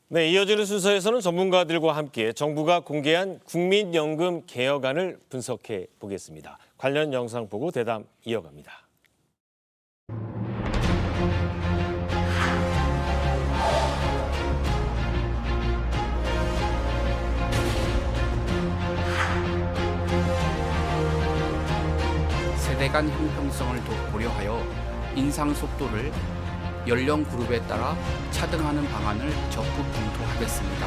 네, 이어지는 순서에서는 전문가들과 함께 정부가 공개한 국민연금 개혁안을 분석해 보겠습니다. 관련 영상 보고 대담 이어갑니다. 세대 간 형평성을 고려하여 인상 속도를 연령 그룹에 따라 차등하는 방안을 적극 검토하겠습니다.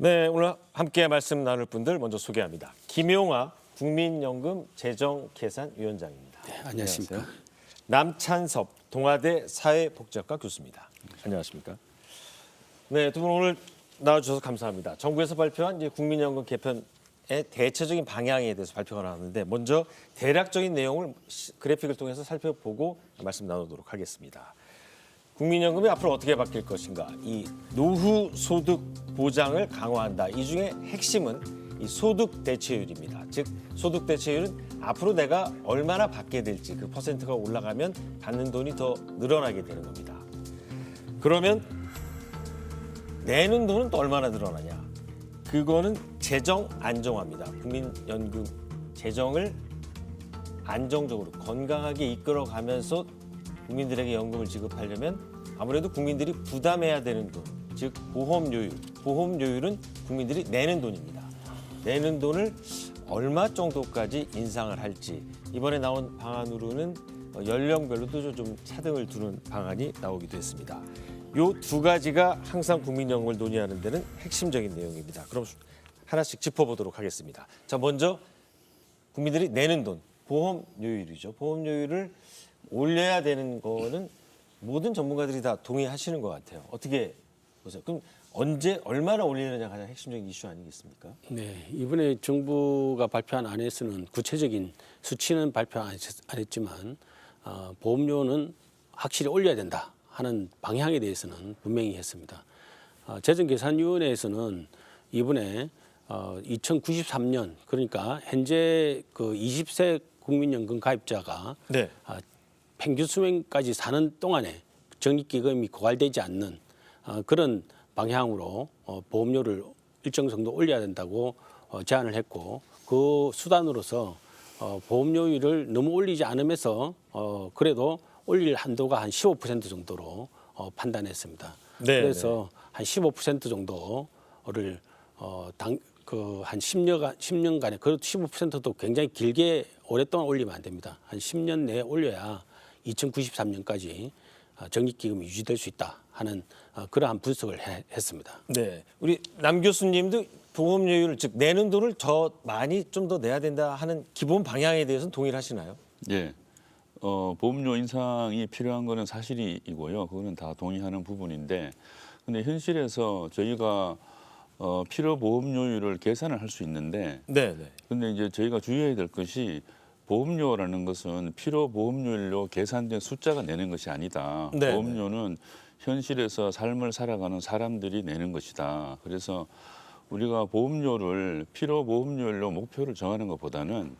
네, 오늘 함께 말씀 나눌 분들 먼저 소개합니다. 김용아 국민연금 재정계산위원장입니다. 네, 안녕하십니까. 남찬섭 동아대 사회복지학과 교수입니다. 안녕하십니까. 네, 두 분 오늘 나와주셔서 감사합니다. 정부에서 발표한 이제 국민연금 개편의 대체적인 방향에 대해서 발표가 나왔는데 먼저 대략적인 내용을 그래픽을 통해서 살펴보고 말씀 나누도록 하겠습니다. 국민연금이 앞으로 어떻게 바뀔 것인가, 이 노후 소득 보장을 강화한다. 이 중에 핵심은 이 소득 대체율입니다. 즉 소득 대체율은 앞으로 내가 얼마나 받게 될지 그 퍼센트가 올라가면 받는 돈이 더 늘어나게 되는 겁니다. 그러면 내는 돈은 또 얼마나 늘어나냐? 그거는 재정 안정화입니다. 국민연금 재정을 안정적으로 건강하게 이끌어가면서 국민들에게 연금을 지급하려면 아무래도 국민들이 부담해야 되는 돈, 즉 보험료율. 보험료율은 국민들이 내는 돈입니다. 내는 돈을 얼마 정도까지 인상을 할지 이번에 나온 방안으로는 연령별로도 좀 차등을 두는 방안이 나오기도 했습니다. 이 두 가지가 항상 국민연금을 논의하는 데는 핵심적인 내용입니다. 그럼 하나씩 짚어보도록 하겠습니다. 자, 먼저 국민들이 내는 돈, 보험료율이죠. 보험료율을 올려야 되는 거는 모든 전문가들이 다 동의하시는 것 같아요. 어떻게 보세요? 그럼 언제 얼마나 올리느냐가 가장 핵심적인 이슈 아니겠습니까? 네, 이번에 정부가 발표한 안에서는 구체적인 수치는 발표 안 했지만 보험료는 확실히 올려야 된다 하는 방향에 대해서는 분명히 했습니다. 재정계산위원회에서는 이번에 2093년 그러니까 현재 그 20세 국민연금 가입자가 네. 평균 수명까지 사는 동안에 적립기금이 고갈되지 않는 그런 방향으로 보험료를 일정 정도 올려야 된다고 제안을 했고 그 수단으로서 보험료율을 너무 올리지 않으면서 그래도 올릴 한도가 한 15% 정도로 판단했습니다. 네, 그래서 한 15% 정도를 한 10년간에 그래도 15%도 굉장히 길게 오랫동안 올리면 안 됩니다. 한 10년 내에 올려야 2093년까지 적립기금이 유지될 수 있다 하는 그러한 분석을 했습니다. 네, 우리 남 교수님도 보험료율 즉 내는 돈을 더 많이 좀 더 내야 된다 하는 기본 방향에 대해서는 동의를 하시나요? 예, 보험료 인상이 필요한 거는 사실이고요. 그거는 다 동의하는 부분인데, 근데 현실에서 저희가 필요 보험료율을 계산을 할 수 있는데, 네, 네. 근데 이제 저희가 주의해야 될 것이 보험료라는 것은 필요 보험료율로 계산된 숫자가 내는 것이 아니다. 네, 보험료는 현실에서 삶을 살아가는 사람들이 내는 것이다. 그래서 우리가 보험료를 필요 보험료율로 목표를 정하는 것보다는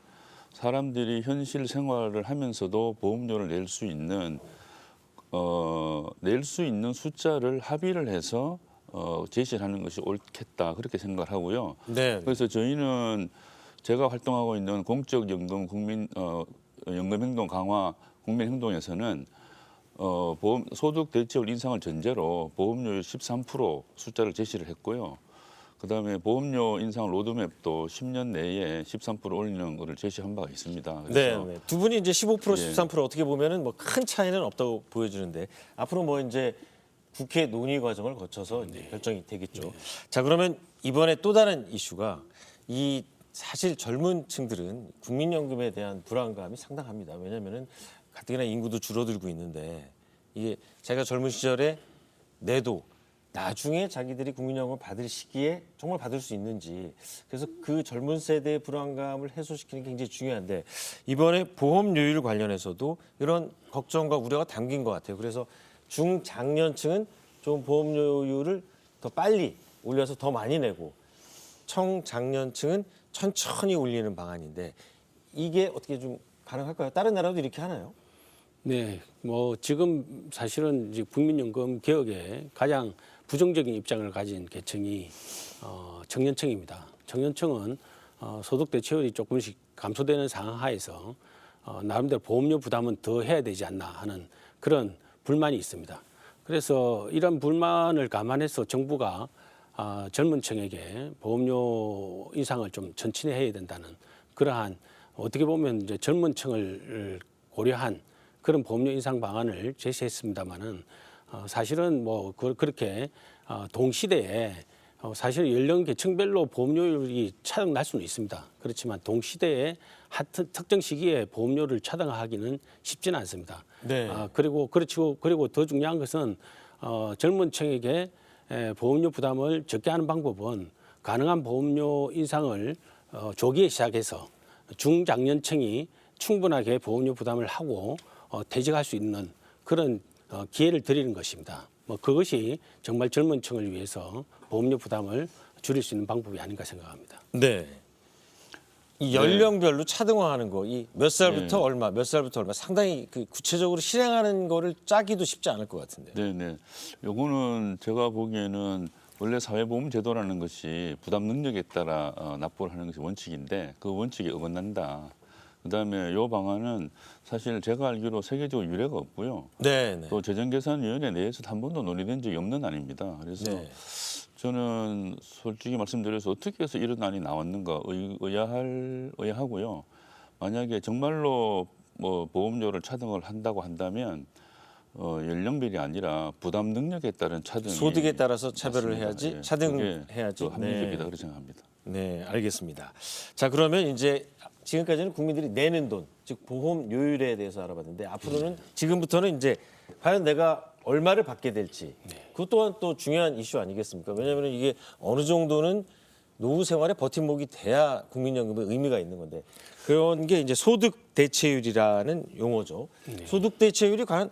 사람들이 현실 생활을 하면서도 보험료를 낼 수 있는 숫자를 합의를 해서 제시를 하는 것이 옳겠다 그렇게 생각을 하고요. 네. 그래서 저희는 제가 활동하고 있는 공적연금 연금행동 강화 국민행동에서는 보험 소득 대체율 인상을 전제로 보험료율 13% 숫자를 제시를 했고요. 그다음에 보험료 인상 로드맵도 10년 내에 13% 올리는 것을 제시한 바가 있습니다. 그래서 네. 두 분이 이제 15% 예. 13% 어떻게 보면은 뭐 큰 차이는 없다고 보여지는데 앞으로 뭐 이제 국회 논의 과정을 거쳐서 이제 결정이 되겠죠. 자, 그러면 이번에 또 다른 이슈가 이 사실 젊은 층들은 국민연금에 대한 불안감이 상당합니다. 왜냐하면은 가뜩이나 인구도 줄어들고 있는데 이게 제가 젊은 시절에 내도 나중에 자기들이 국민연금을 받을 시기에 정말 받을 수 있는지 그래서 그 젊은 세대의 불안감을 해소시키는 게 굉장히 중요한데 이번에 보험료율 관련해서도 이런 걱정과 우려가 담긴 것 같아요. 그래서 중장년층은 좀 보험료율을 더 빨리 올려서 더 많이 내고 청장년층은 천천히 올리는 방안인데 이게 어떻게 좀 가능할까요? 다른 나라도 이렇게 하나요? 네, 뭐 지금 사실은 이제 국민연금 개혁에 가장 부정적인 입장을 가진 계층이 청년층입니다. 청년층은 소득 대체율이 조금씩 감소되는 상황 하에서 나름대로 보험료 부담은 더 해야 되지 않나 하는 그런 불만이 있습니다. 그래서 이런 불만을 감안해서 정부가 젊은 층에게 보험료 인상을 좀 천천히 해야 된다는 그러한 어떻게 보면 이제 젊은 층을 고려한 그런 보험료 인상 방안을 제시했습니다마는 사실은 뭐 그렇게 동시대에 사실 연령 계층별로 보험료율이 차등날 수는 있습니다. 그렇지만 동시대에 특정 시기에 보험료를 차등하기는 쉽지는 않습니다. 네. 그리고 더 중요한 것은 젊은 층에게 보험료 부담을 적게 하는 방법은 가능한 보험료 인상을 조기에 시작해서 중장년층이 충분하게 보험료 부담을 하고 퇴직할 수 있는 그런 기회를 드리는 것입니다. 뭐 그것이 정말 젊은 층을 위해서 보험료 부담을 줄일 수 있는 방법이 아닌가 생각합니다. 네. 이 연령별로 차등화하는 거, 이 몇 살부터 얼마, 몇 살부터 얼마 상당히 그 구체적으로 실행하는 거를 짜기도 쉽지 않을 것 같은데. 네네. 요거는 제가 보기에는 원래 사회보험제도라는 것이 부담 능력에 따라 납부를 하는 것이 원칙인데 그 원칙에 어긋난다. 그다음에 요 방안은 사실 제가 알기로 세계적으로 유례가 없고요. 네. 또 재정계산위원회 내에서 한 번도 논의된 적이 없는 안입니다. 그래서 네. 저는 솔직히 말씀드려서 어떻게 해서 이런 안이 나왔는가 의아하고요. 만약에 정말로 뭐 보험료를 차등을 한다고 한다면 연령별이 아니라 부담 능력에 따른 차등이 소득에 따라서 차별을 맞습니다. 해야지 예. 차등해야지. 그게 더 합리적이다 그렇게 생각합니다. 네, 알겠습니다. 자, 그러면 이제 지금까지는 국민들이 내는 돈, 즉 보험료율에 대해서 알아봤는데 앞으로는 지금부터는 이제 과연 내가 얼마를 받게 될지 그것 또한 또 중요한 이슈 아니겠습니까? 왜냐하면 이게 어느 정도는 노후 생활에 버팀목이 돼야 국민연금의 의미가 있는 건데 그런 게 이제 소득 대체율이라는 용어죠. 소득 대체율이 과연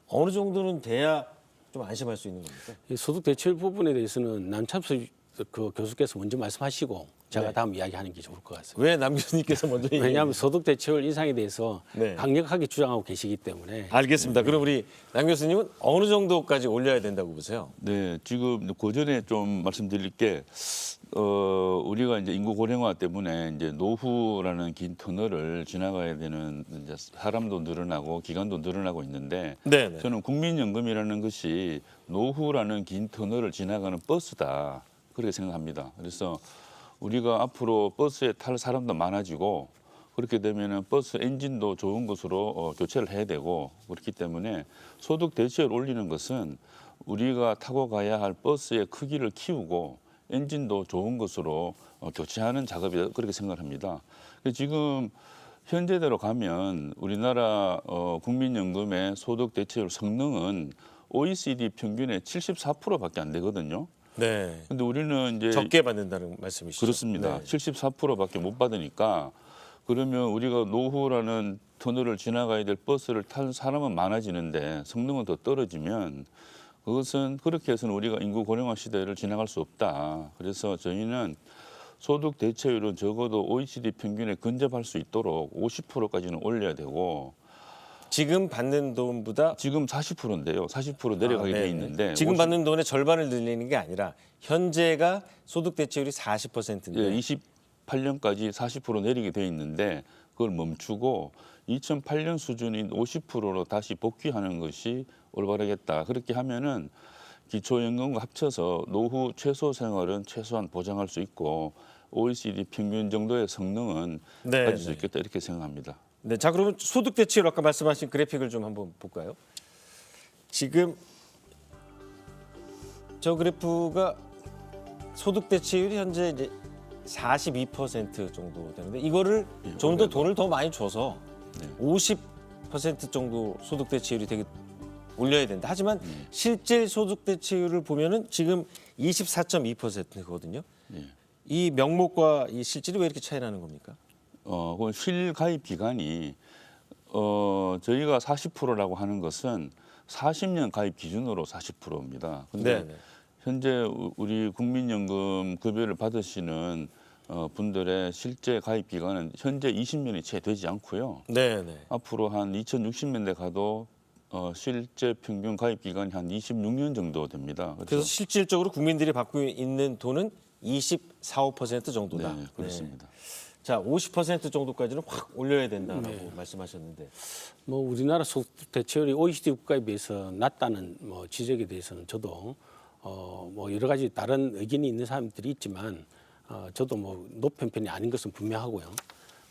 어느 정도는 돼야 좀 안심할 수 있는 겁니까? 이 소득 대체율 부분에 대해서는 남참수 그 교수께서 먼저 말씀하시고 제가 네. 다음 이야기하는 게 좋을 것 같습니다. 왜 남 교수님께서 먼저 왜냐하면 소득 대체율 인상에 대해서 네. 강력하게 주장하고 계시기 때문에 알겠습니다. 그럼 우리 남 교수님은 어느 정도까지 올려야 된다고 보세요? 네, 지금 그 전에 좀 말씀드릴 게 우리가 이제 인구 고령화 때문에 이제 노후라는 긴 터널을 지나가야 되는 이제 사람도 늘어나고 기간도 늘어나고 있는데 네. 저는 국민연금이라는 것이 노후라는 긴 터널을 지나가는 버스다 그렇게 생각합니다. 그래서 우리가 앞으로 버스에 탈 사람도 많아지고 그렇게 되면은 버스 엔진도 좋은 것으로 교체를 해야 되고 그렇기 때문에 소득 대체율 올리는 것은 우리가 타고 가야 할 버스의 크기를 키우고 엔진도 좋은 것으로 교체하는 작업이다 그렇게 생각합니다. 지금 현재대로 가면 우리나라 국민연금의 소득 대체율 성능은 OECD 평균의 74%밖에 안 되거든요. 네. 근데 우리는 이제 적게 받는다는 말씀이시죠? 그렇습니다. 네. 74%밖에 못 받으니까 그러면 우리가 노후라는 터널을 지나가야 될 버스를 탈 사람은 많아지는데 성능은 더 떨어지면 그것은 그렇게 해서는 우리가 인구 고령화 시대를 지나갈 수 없다. 그래서 저희는 소득 대체율은 적어도 OECD 평균에 근접할 수 있도록 50%까지는 올려야 되고 지금 받는 돈보다 지금 40%인데요. 40% 내려가게 돼 있는데 지금 50 받는 돈의 절반을 늘리는 게 아니라 현재가 소득 대체율이 40%인데 예, 28년까지 40% 내리게 돼 있는데 그걸 멈추고 2008년 수준인 50%로 다시 복귀하는 것이 올바르겠다. 그렇게 하면은 기초연금과 합쳐서 노후 최소 생활은 최소한 보장할 수 있고 OECD 평균 정도의 성능은 네, 가질 수 네. 있겠다 이렇게 생각합니다. 네, 자 그러면 소득 대체율 아까 말씀하신 그래픽을 좀 한번 볼까요? 지금 저 그래프가 소득 대체율이 현재 이제 42% 정도 되는데 이거를 좀 더 올해도. 돈을 더 많이 줘서 네. 50% 정도 소득 대체율이 되게 올려야 된다. 하지만 실제 소득 대체율을 보면은 지금 24.2%거든요. 예. 이 명목과 이 실질이 왜 이렇게 차이 나는 겁니까? 그 실가입 기간이 저희가 40%라고 하는 것은 40년 가입 기준으로 40%입니다. 근데 네. 현재 우리 국민연금 급여를 받으시는 분들의 실제 가입 기간은 현재 20년이 채 되지 않고요. 네, 네. 앞으로 한 2060년대 가도 실제 평균 가입 기간이 한 26년 정도 됩니다. 그래서 실질적으로 국민들이 받고 있는 돈은 24~25% 정도다. 네, 그렇습니다. 자, 50% 정도까지는 확 올려야 된다라고 말씀하셨는데. 뭐 우리나라 소득 대체율이 OECD 국가에 비해서 낮다는 뭐 지적에 대해서는 저도 뭐 여러 가지 다른 의견이 있는 사람들이 있지만 저도 뭐 높은 편이 아닌 것은 분명하고요.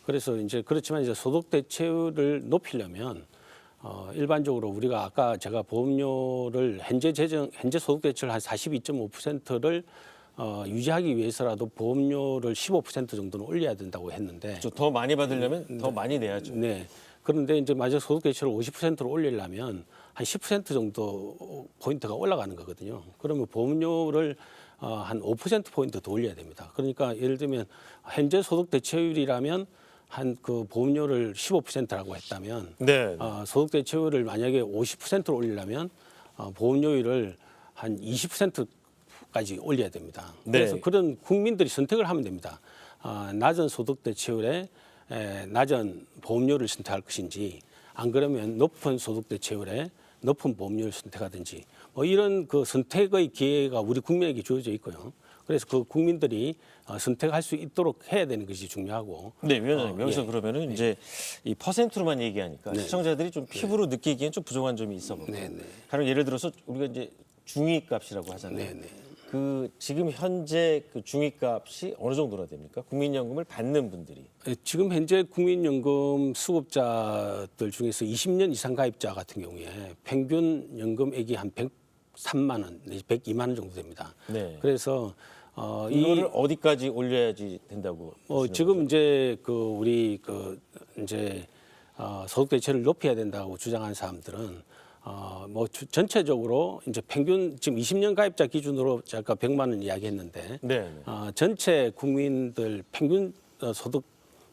그래서 이제 그렇지만 이제 소득 대체율을 높이려면 일반적으로 우리가 아까 제가 보험료를 현재 소득 대체율 한 42.5%를 유지하기 위해서라도 보험료를 15% 정도는 올려야 된다고 했는데 더 많이 받으려면 더 많이 내야죠. 네. 그런데 이제 만약 소득 대체율을 50%로 올리려면 한 10% 정도 포인트가 올라가는 거거든요. 그러면 보험료를 한 5% 포인트 더 올려야 됩니다. 그러니까 예를 들면 현재 소득 대체율이라면 한 그 보험료를 15%라고 했다면 네. 소득 대체율을 만약에 50%로 올리려면 보험료율을 한 20%까지 올려야 됩니다. 그래서 네. 그런 국민들이 선택을 하면 됩니다. 낮은 소득 대체율에 낮은 보험료를 선택할 것인지 안 그러면 높은 소득 대체율에 높은 보험료를 선택하든지 뭐 이런 그 선택의 기회가 우리 국민에게 주어져 있고요. 그래서 그 국민들이 선택할 수 있도록 해야 되는 것이 중요하고. 네, 위원장님 여기서 예. 그러면은 이제 이 퍼센트로만 얘기하니까 네. 시청자들이 좀 피부로 느끼기엔 좀 부족한 점이 있어 보여요. 네, 네. 가령 예를 들어서 우리가 이제 중위값이라고 하잖아요. 네, 네. 그 지금 현재 그 중위값이 어느 정도나 됩니까? 국민연금을 받는 분들이. 지금 현재 국민연금 수급자들 중에서 20년 이상 가입자 같은 경우에 평균 연금액이 한 103만 원, 102만 원 정도 됩니다. 네. 그래서 이거를 어디까지 올려야지 된다고? 보시는 지금 거죠? 이제 그 우리 그 이제 소득 대체를 높여야 된다고 주장하는 사람들은 뭐 전체적으로 이제 평균 지금 20년 가입자 기준으로 아까 100만 원 이야기했는데 네. 네. 전체 국민들 평균 소득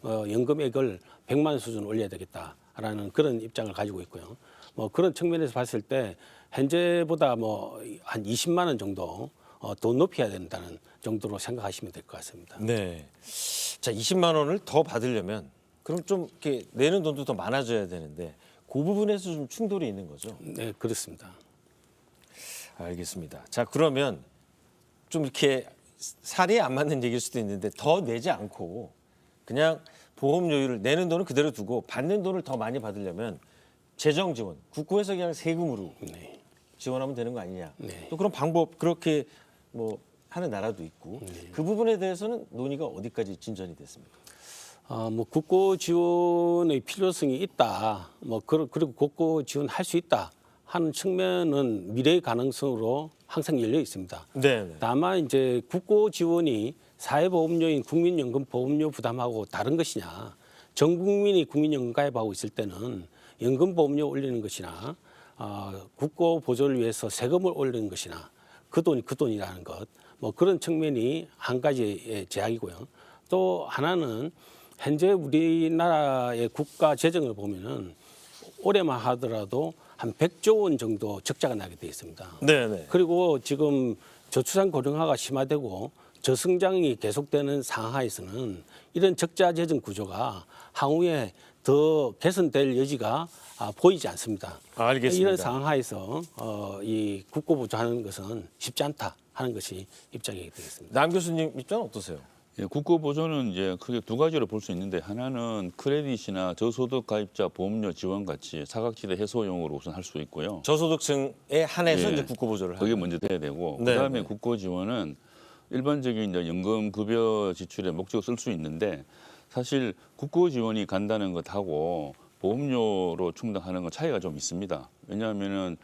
연금액을 100만 원 수준 올려야 되겠다라는 그런 입장을 가지고 있고요. 뭐 그런 측면에서 봤을 때 현재보다 뭐 한 20만 원 정도 더 높여야 된다는 정도로 생각하시면 될 것 같습니다. 네. 자, 20만 원을 더 받으려면 그럼 좀 이렇게 내는 돈도 더 많아져야 되는데 그 부분에서 좀 충돌이 있는 거죠. 네, 그렇습니다. 알겠습니다. 자, 그러면 좀 이렇게 살이 안 맞는 얘기일 수도 있는데 더 내지 않고 그냥 보험료율을 내는 돈은 그대로 두고 받는 돈을 더 많이 받으려면 재정 지원, 국고에서 그냥 세금으로 네. 지원하면 되는 거 아니냐. 네. 또 그런 방법 그렇게 뭐 하는 나라도 있고 그 부분에 대해서는 논의가 어디까지 진전이 됐습니까? 뭐 국고 지원의 필요성이 있다. 뭐 그리고 국고 지원할 수 있다 하는 측면은 미래의 가능성으로 항상 열려 있습니다. 네. 다만 이제 국고 지원이 사회보험료인 국민연금 보험료 부담하고 다른 것이냐, 전 국민이 국민연금 가입하고 있을 때는 연금 보험료 올리는 것이나 국고 보조를 위해서 세금을 올리는 것이나 그 돈이 그 돈이라는 것, 뭐 그런 측면이 한 가지의 제약이고요. 또 하나는 현재 우리나라의 국가 재정을 보면은 올해만 하더라도 한 100조 원 정도 적자가 나게 돼 있습니다. 네. 그리고 지금 저출산 고령화가 심화되고 저성장이 계속되는 상황에서는 이런 적자 재정 구조가 향후에 더 개선될 여지가 보이지 않습니다. 알겠습니다. 이런 상황에서 이 국고 보조하는 것은 쉽지 않다 하는 것이 입장이 되겠습니다. 남 교수님 입장은 어떠세요? 예, 국고 보조는 이제 크게 두 가지로 볼 수 있는데 하나는 크레딧이나 저소득 가입자 보험료 지원 같이 사각지대 해소용으로 우선 할 수 있고요. 저소득층에 한해서 예, 이제 국고 보조를 그게 하는. 먼저 돼야 되고 네, 그다음에 네. 국고 지원은 일반적인 이제 연금 급여 지출의 목적을 쓸 수 있는데 사실 국고 지원이 간다는 것하고 보험료로 충당하는 건 차이가 좀 있습니다. 왜냐하면은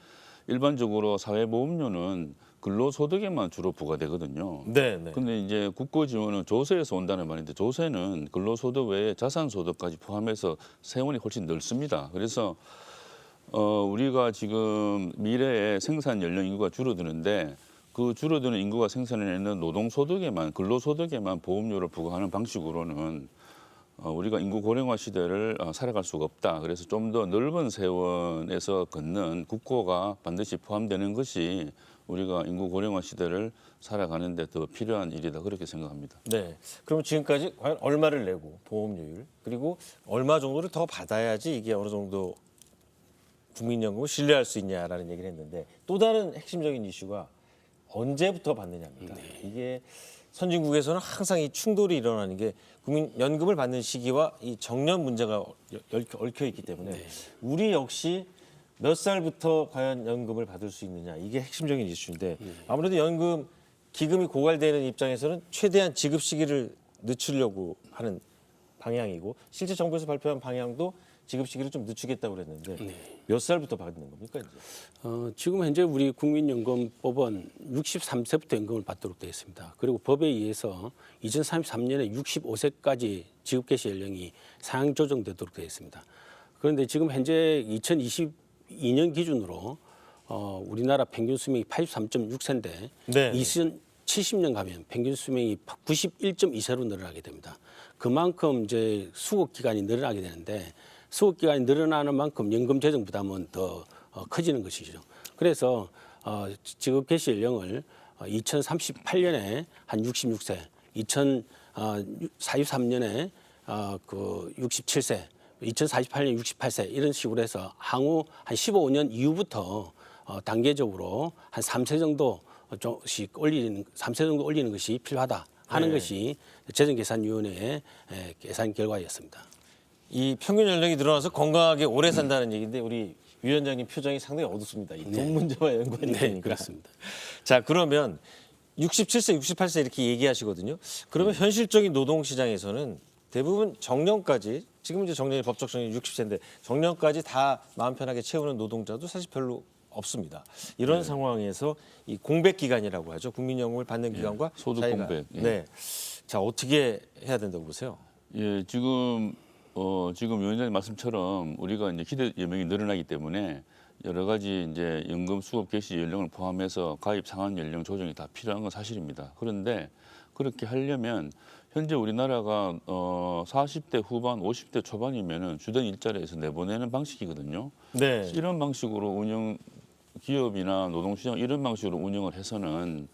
일반적으로 사회보험료는 근로소득에만 주로 부과되거든요. 네, 네. 근데 이제 국고 지원은 조세에서 온다는 말인데 조세는 근로소득 외에 자산소득까지 포함해서 세원이 훨씬 넓습니다. 그래서 우리가 지금 미래에 생산 연령 인구가 줄어드는데 그 줄어드는 인구가 생산해내는 노동소득에만 근로소득에만 보험료를 부과하는 방식으로는 우리가 인구 고령화 시대를 살아갈 수가 없다. 그래서 좀 더 넓은 세원에서 걷는 국고가 반드시 포함되는 것이 우리가 인구 고령화 시대를 살아가는 데 더 필요한 일이다. 그렇게 생각합니다. 네. 그럼 지금까지 과연 얼마를 내고 보험료율 그리고 얼마 정도를 더 받아야지 이게 어느 정도 국민연금을 신뢰할 수 있냐라는 얘기를 했는데 또 다른 핵심적인 이슈가 언제부터 받느냐입니다. 이게 선진국에서는 항상 이 충돌이 일어나는 게 국민연금을 받는 시기와 이 정년 문제가 얽혀 있기 때문에 우리 역시 몇 살부터 과연 연금을 받을 수 있느냐 이게 핵심적인 이슈인데 아무래도 연금 기금이 고갈되는 입장에서는 최대한 지급 시기를 늦추려고 하는 방향이고 실제 정부에서 발표한 방향도 지급 시기를 좀 늦추겠다고 그랬는데 몇 살부터 받는 겁니까 이제? 지금 현재 우리 국민연금법은 63세부터 연금을 받도록 되어 있습니다. 그리고 법에 의해서 2033년에 65세까지 지급 개시 연령이 상향 조정되도록 되어 있습니다. 그런데 지금 현재 2022년 기준으로 우리나라 평균 수명이 83.6세인데 네. 2070년 가면 평균 수명이 91.2세로 늘어나게 됩니다. 그만큼 이제 수급 기간이 늘어나게 되는데 수급 기간이 늘어나는 만큼 연금 재정 부담은 더 커지는 것이죠. 그래서 지급 개시 연령을 2038년에 한 66세, 2043년에 그 67세, 2048년 68세 이런 식으로 해서 향후 한 15년 이후부터 단계적으로 한 3세 정도씩 올리는 3세 정도 올리는 것이 필요하다 하는 것이 재정계산위원회의 계산 결과였습니다. 이 평균 연령이 늘어나서 건강하게 오래 산다는 얘기인데 우리 위원장님 표정이 상당히 어둡습니다. 이 돈 문제와 연관이 되니까. 그렇습니다. 자, 그러면 67세, 68세 이렇게 얘기하시거든요. 그러면 현실적인 노동 시장에서는 대부분 정년까지 지금 이제 정년이 법적 정년이 60세인데 정년까지 다 마음 편하게 채우는 노동자도 사실 별로 없습니다. 이런 상황에서 이 공백 기간이라고 하죠. 국민연금을 받는 기간과 소득 자기가- 공백. 네. 자, 어떻게 해야 된다고 보세요? 예, 지금 위원장님 말씀처럼 우리가 이제 기대 연명이 늘어나기 때문에 여러 가지 이제 연금 수급 개시 연령을 포함해서 가입 상한 연령 조정이 다 필요한 건 사실입니다. 그런데 그렇게 하려면 현재 우리나라가 40대 후반, 50대 초반이면은 주된 일자리에서 내보내는 방식이거든요. 네. 이런 방식으로 기업이나 노동시장 이런 방식으로 운영을 해서는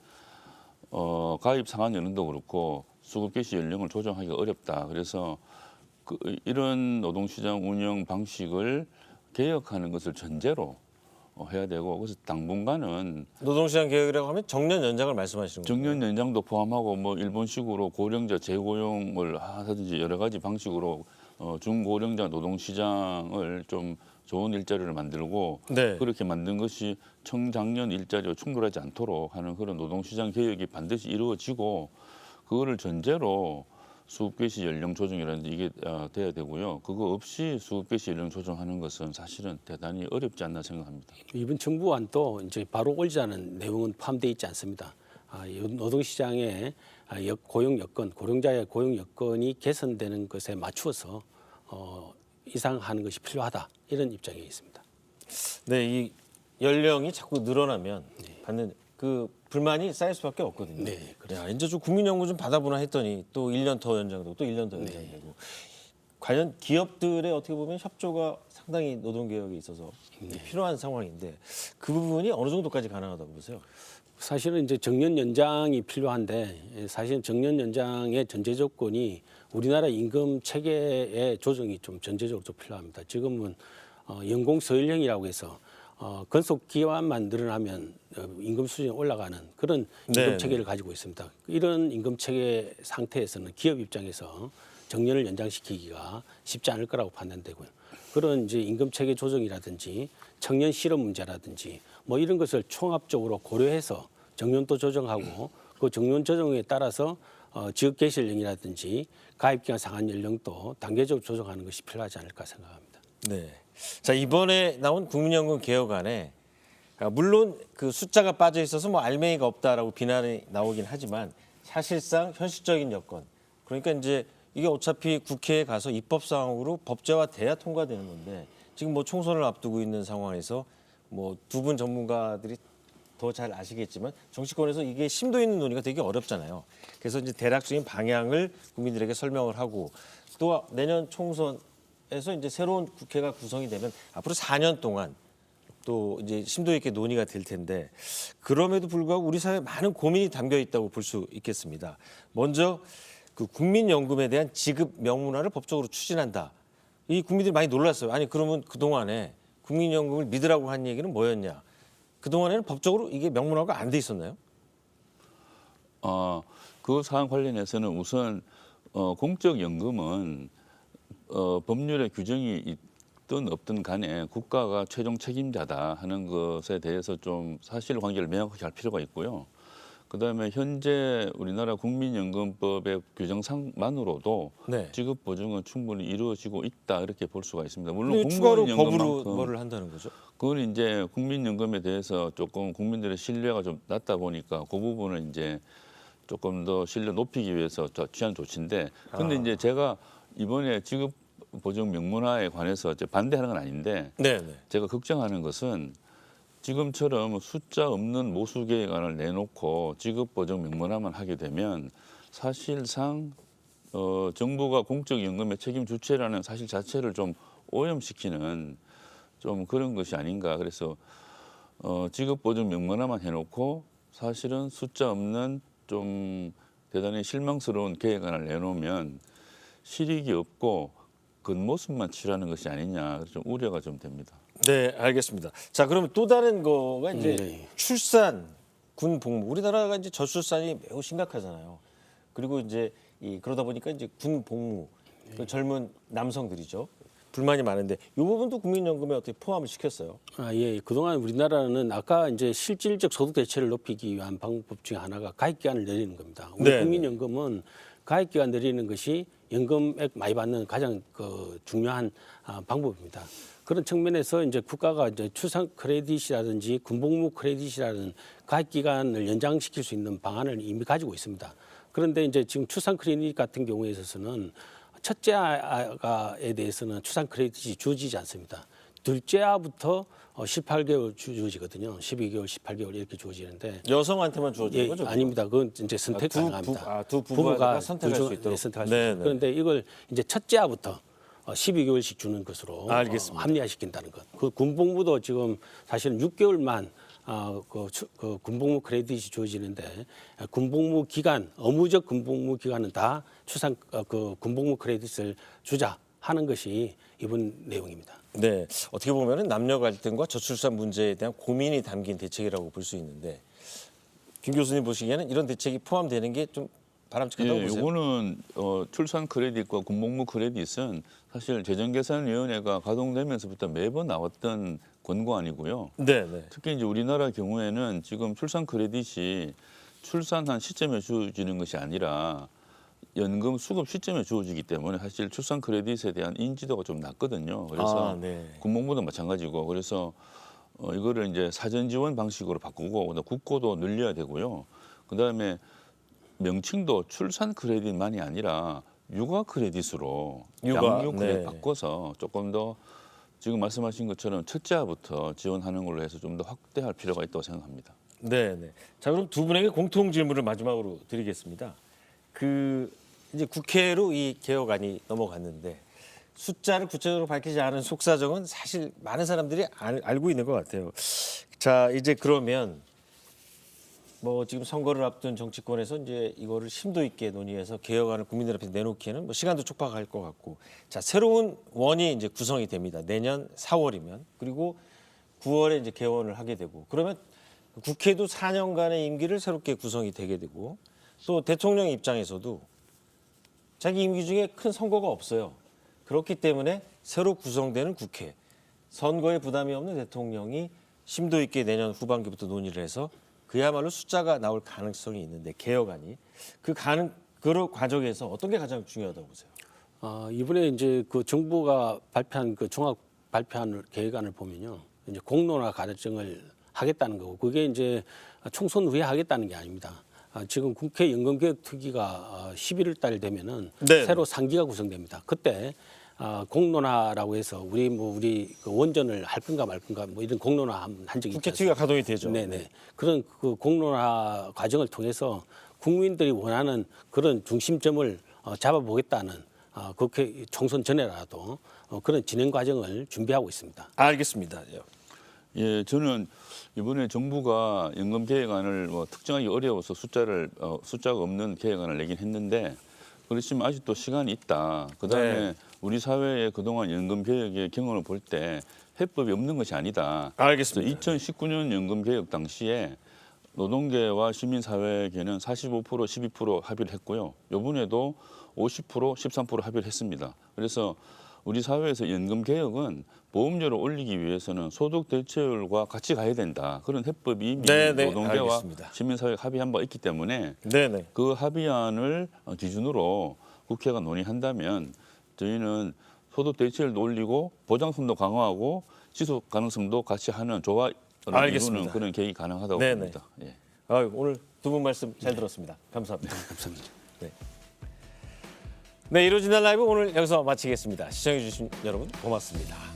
가입 상한 연령도 그렇고 수급 개시 연령을 조정하기가 어렵다. 그래서 이런 노동시장 운영 방식을 개혁하는 것을 전제로 해야 되고 그래서 당분간은 노동시장 개혁이라고 하면 정년 연장을 말씀하시는 거예요. 정년 연장도 포함하고 뭐 일본식으로 고령자 재고용을 하든지 여러 가지 방식으로 중고령자 노동시장을 좀 좋은 일자리를 만들고 네. 그렇게 만든 것이 청장년 일자리와 충돌하지 않도록 하는 그런 노동시장 개혁이 반드시 이루어지고 그거를 전제로 수급개시 연령 조정이라든지 이게 돼야 되고요. 그거 없이 수급개시 연령 조정하는 것은 사실은 대단히 어렵지 않나 생각합니다. 이번 정부안도 이제 바로 올리자는 내용은 포함되어 있지 않습니다. 노동시장의 고용 여건, 고령자의 고용 여건이 개선되는 것에 맞추어서 이상하는 것이 필요하다 이런 입장에 있습니다. 네, 이 연령이 자꾸 늘어나면 받는 그 불만이 쌓일 수밖에 없거든요. 네, 야, 이제 좀 국민연금 좀 받아보나 했더니 또 1년 더 연장되고 또 1년 더 연장되고 과연 기업들의 어떻게 보면 협조가 상당히 노동개혁에 있어서 필요한 상황인데 그 부분이 어느 정도까지 가능하다고 보세요? 사실은 이제 정년 연장이 필요한데 사실은 정년 연장의 전제 조건이 우리나라 임금 체계의 조정이 좀 전제적으로 좀 필요합니다. 지금은 연공 서열형이라고 해서 근속 기간만 늘어나면 임금 수준이 올라가는 그런 임금 네, 체계를 가지고 있습니다. 이런 임금 체계 상태에서는 기업 입장에서 정년을 연장시키기가 쉽지 않을 거라고 판단되고요. 그런 이제 임금 체계 조정이라든지 청년 실업 문제라든지 뭐 이런 것을 총합적으로 고려해서 정년도 조정하고 그 정년 조정에 따라서 지급 개시 연령이라든지 가입 기간 상한 연령도 단계적으로 조정하는 것이 필요하지 않을까 생각합니다. 네. 자, 이번에 나온 국민연금 개혁안에 물론 그 숫자가 빠져 있어서 뭐 알맹이가 없다라고 비난이 나오긴 하지만 사실상 현실적인 여건 그러니까 이제 이게 어차피 국회에 가서 입법 사항으로 법제화돼야 통과되는 건데 지금 뭐 총선을 앞두고 있는 상황에서 뭐 두 분 전문가들이 더 잘 아시겠지만 정치권에서 이게 심도 있는 논의가 되게 어렵잖아요. 그래서 이제 대략적인 방향을 국민들에게 설명을 하고 또 내년 총선에서 이제 새로운 국회가 구성이 되면 앞으로 4년 동안 또 이제 심도 있게 논의가 될 텐데 그럼에도 불구하고 우리 사회에 많은 고민이 담겨 있다고 볼 수 있겠습니다. 먼저 그 국민연금에 대한 지급 명문화를 법적으로 추진한다. 이 국민들이 많이 놀랐어요. 아니 그러면 그동안에 국민연금을 믿으라고 한 얘기는 뭐였냐? 그동안에는 법적으로 이게 명문화가 안 돼 있었나요? 그 사안 관련해서는 우선 공적연금은 법률에 규정이 있든 없든 간에 국가가 최종 책임자다 하는 것에 대해서 좀 사실관계를 명확하게 할 필요가 있고요. 그다음에 현재 우리나라 국민연금법의 규정상만으로도 네. 지급 보증은 충분히 이루어지고 있다 이렇게 볼 수가 있습니다. 물론 근데 추가로 법으로 국민연금만큼 뭐를 한다는 거죠? 그건 이제 국민연금에 대해서 조금 국민들의 신뢰가 좀 낮다 보니까 그 부분은 이제 조금 더 신뢰 높이기 위해서 취한 조치인데 근데 이제 제가 이번에 지급 보증 명문화에 관해서 이제 반대하는 건 아닌데 네. 제가 걱정하는 것은 지금처럼 숫자 없는 모수 계획안을 내놓고 지급 보증 명문화만 하게 되면 사실상 정부가 공적연금의 책임 주체라는 사실 자체를 좀 오염시키는 좀 그런 것이 아닌가. 그래서 지급 보증 명문화만 해놓고 사실은 숫자 없는 좀 대단히 실망스러운 계획안을 내놓으면 실익이 없고 겉모습만 칠하는 것이 아니냐. 좀 우려가 좀 됩니다. 네, 알겠습니다. 자, 그러면 또 다른 거가 이제 네. 출산, 군 복무. 우리나라가 이제 저출산이 매우 심각하잖아요. 그리고 이제 그러다 보니까 이제 군 복무, 그 젊은 남성들이죠. 불만이 많은데 이 부분도 국민연금에 어떻게 포함을 시켰어요? 예. 그동안 우리나라는 아까 이제 실질적 소득 대체를 높이기 위한 방법 중에 하나가 가입 기간을 내리는 겁니다. 우리 네. 국민연금은 가입 기간 내리는 것이 연금액 많이 받는 가장 중요한 방법입니다. 그런 측면에서 이제 국가가 이제 출산 크레딧이라든지 군복무 크레딧이라는 가입 기간을 연장시킬 수 있는 방안을 이미 가지고 있습니다. 그런데 이제 지금 출산 크레딧 같은 경우에 있어서는 첫째 아에 대해서는 출산 크레딧이 주어지지 않습니다. 둘째 아부터 18개월 주어지거든요. 12개월, 18개월 이렇게 주어지는데 여성한테만 주어지는 예, 거죠? 아닙니다. 그건 이제 선택 가능합니다. 두 부부가 선택할 수 있도록. 선택할 수 네, 있습니다. 네. 그런데 이걸 이제 첫째 아부터 12개월씩 주는 것으로 알겠습니다. 합리화시킨다는 것. 그 군복무도 지금 사실은 6개월만 그 군복무 크레딧이 주어지는데 군복무 기간, 의무적 군복무 기간은 다 그 군복무 크레딧을 주자 하는 것이 이번 내용입니다. 네, 어떻게 보면은 남녀 갈등과 저출산 문제에 대한 고민이 담긴 대책이라고 볼 수 있는데 김 교수님 보시기에는 이런 대책이 포함되는 게 좀 바람직하다고 보세요? 이거는 출산 크레딧과 군복무 크레딧은 사실 재정계산위원회가 가동되면서부터 매번 나왔던 권고안이고요. 네. 특히 이제 우리나라 경우에는 지금 출산 크레딧이 출산한 시점에 주어지는 것이 아니라 연금 수급 시점에 주어지기 때문에 사실 출산 크레딧에 대한 인지도가 좀 낮거든요. 그래서 네. 군복무도 마찬가지고 그래서 이거를 이제 사전 지원 방식으로 바꾸고 국고도 늘려야 되고요. 그다음에 명칭도 출산 크레딧만이 아니라 육아 크레딧으로 양육 크레딧 네. 바꿔서 조금 더 지금 말씀하신 것처럼 첫째부터 지원하는 걸로 해서 좀 더 확대할 필요가 있다고 생각합니다. 네. 자, 그럼 두 분에게 공통 질문을 마지막으로 드리겠습니다. 이제 국회로 이 개혁안이 넘어갔는데 숫자를 구체적으로 밝히지 않은 속사정은 사실 많은 사람들이 알고 있는 것 같아요. 자, 이제 그러면 뭐 지금 선거를 앞둔 정치권에서 이제 이거를 심도 있게 논의해서 개혁안을 국민들 앞에 내놓기에는 뭐 시간도 촉박할 것 같고, 자, 새로운 원이 이제 구성이 됩니다. 내년 4월이면 그리고 9월에 이제 개원을 하게 되고, 그러면 국회도 4년간의 임기를 새롭게 구성이 되게 되고, 또 대통령 입장에서도 자기 임기 중에 큰 선거가 없어요. 그렇기 때문에 새로 구성되는 국회, 선거에 부담이 없는 대통령이 심도 있게 내년 후반기부터 논의를 해서 그야말로 숫자가 나올 가능성이 있는데 개혁안이 그 과정에서 어떤 게 가장 중요하다고 보세요? 이번에 이제 그 정부가 발표한 그 종합 발표한 계획안을 보면요, 이제 공론화 과정을 하겠다는 거고 그게 이제 총선 후에 하겠다는 게 아닙니다. 지금 국회 연금개혁특위가 11월 달 되면은 네. 새로 상기가 구성됩니다. 그때 공론화라고 해서 우리 그 원전을 할 건가 말 건가 뭐 이런 공론화 한 적이 있지 국회특위가 가동이 되죠. 네네. 그런 그 공론화 과정을 통해서 국민들이 원하는 그런 중심점을 잡아보겠다는 국회 총선 전에라도 그런 진행 과정을 준비하고 있습니다. 알겠습니다. 예, 저는 이번에 정부가 연금 개혁안을 뭐 특정하기 어려워서 숫자가 없는 개혁안을 내긴 했는데 그렇지만 아직도 시간이 있다. 그다음에 네. 우리 사회의 그동안 연금 개혁의 경험을 볼 때 해법이 없는 것이 아니다. 알겠습니다. 2019년 연금 개혁 당시에 노동계와 시민사회계는 45%, 12% 합의를 했고요. 이번에도 50%, 13% 합의를 했습니다. 그래서 우리 사회에서 연금 개혁은 보험료를 올리기 위해서는 소득 대체율과 같이 가야 된다. 그런 해법이 이미 네네, 노동계와 알겠습니다. 시민사회가 합의한 바 있기 때문에 네네. 그 합의안을 기준으로 국회가 논의한다면 저희는 소득 대체율도 올리고 보장성도 강화하고 지속 가능성도 같이 하는 조화를 알겠습니다. 이루는 그런 계획이 가능하다고 네네. 봅니다. 예. 오늘 두 분 말씀 잘 들었습니다. 감사합니다. 감사합니다. 네, 이루어진 날 라이브 오늘 여기서 마치겠습니다. 시청해주신 여러분 고맙습니다.